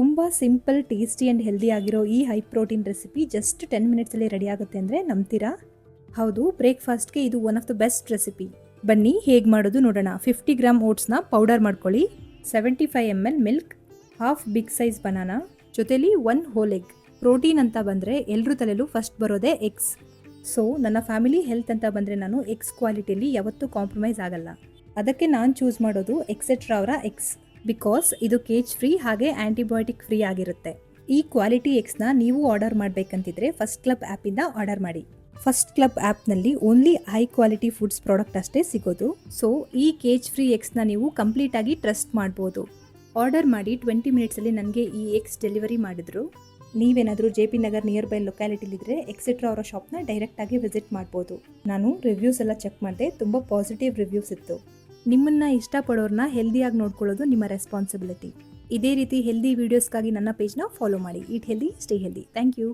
ತುಂಬ simple, tasty and healthy ಆಗಿರೋ ಈ ಹೈ ಪ್ರೋಟೀನ್ ರೆಸಿಪಿ ಜಸ್ಟ್ 10 ಮಿನಿಟ್ಸಲ್ಲಿ ರೆಡಿ ಆಗುತ್ತೆ ಅಂದರೆ ನಂಬ್ತೀರಾ? ಹೌದು, ಬ್ರೇಕ್ಫಾಸ್ಟ್ಗೆ ಇದು one of the best recipe. ಬನ್ನಿ ಹೇಗೆ ಮಾಡೋದು ನೋಡೋಣ. 50 ಗ್ರಾಮ್ ಓಟ್ಸ್ನ ಪೌಡರ್ ಮಾಡ್ಕೊಳ್ಳಿ, 75 ml milk, half big size banana, ಜೊತೆಲಿ 1 ಹೋಲ್ ಎಗ್. ಪ್ರೋಟೀನ್ ಅಂತ ಬಂದರೆ ಎಲ್ಲರೂ ತಲೆಯಲ್ಲೂ ಫಸ್ಟ್ ಬರೋದೇ ಎಗ್ಸ್. ಸೊ ನನ್ನ ಫ್ಯಾಮಿಲಿ ಹೆಲ್ತ್ ಅಂತ ಬಂದರೆ ನಾನು ಎಗ್ಸ್ ಕ್ವಾಲಿಟಿಯಲ್ಲಿ ಯಾವತ್ತೂ ಕಾಂಪ್ರಮೈಸ್ ಆಗಲ್ಲ. ಅದಕ್ಕೆ ನಾನು ಚೂಸ್ ಮಾಡೋದು ಎಕ್ಸೆಟ್ರಾ ಅವರ ಎಗ್ಸ್, ಬಿಕಾಸ್ ಇದು ಕೇಜ್ ಫ್ರೀ ಹಾಗೆ ಆ್ಯಂಟಿಬಯೋಟಿಕ್ ಫ್ರೀ ಆಗಿರುತ್ತೆ. ಈ ಕ್ವಾಲಿಟಿ ಎಗ್ಸ್ನ ನೀವು ಆರ್ಡರ್ ಮಾಡಬೇಕಂತಿದ್ರೆ ಫಸ್ಟ್ ಕ್ಲಬ್ ಆ್ಯಪಿಂದ ಆರ್ಡರ್ ಮಾಡಿ. ಫಸ್ಟ್ ಕ್ಲಬ್ ಆ್ಯಪ್ನಲ್ಲಿ only high quality foods product ಅಷ್ಟೇ ಸಿಗೋದು. ಸೊ ಈ ಕೇಜ್ ಫ್ರೀ ಎಗ್ಸ್ನ ನೀವು ಕಂಪ್ಲೀಟಾಗಿ ಟ್ರಸ್ಟ್ ಮಾಡ್ಬೋದು. ಆರ್ಡರ್ ಮಾಡಿ 20 ಮಿನಿಟ್ಸಲ್ಲಿ ನನಗೆ ಈ ಎಗ್ಸ್ ಡೆಲಿವರಿ ಮಾಡಿದ್ರು. ನೀವೇನಾದರೂ JP ನಗರ್ ನಿಯರ್ ಬೈ ಲೊಕ್ಯಾಲಿಟಿಲಿದ್ರೆ ಎಕ್ಸೆಟ್ರಾ ಅವರ ಶಾಪ್ನ ಡೈರೆಕ್ಟಾಗಿ ವಿಸಿಟ್ ಮಾಡ್ಬೋದು. ನಾನು ರಿವ್ಯೂಸ್ ಎಲ್ಲ ಚೆಕ್ ಮಾಡಿದೆ, ತುಂಬ ಪಾಸಿಟಿವ್ ರಿವ್ಯೂಸ್ ಇತ್ತು. ನಿಮ್ಮನ್ನು ಇಷ್ಟಪಡೋರನ್ನ ಹೆಲ್ದಿಯಾಗಿ ನೋಡ್ಕೊಳ್ಳೋದು ನಿಮ್ಮ ರೆಸ್ಪಾನ್ಸಿಬಿಲಿಟಿ. ಇದೇ ರೀತಿ ಹೆಲ್ದಿ ವೀಡಿಯೋಸ್ಗಾಗಿ ನನ್ನ ಪೇಜ್ನ ಫಾಲೋ ಮಾಡಿ. Eat healthy, stay healthy. Thank you.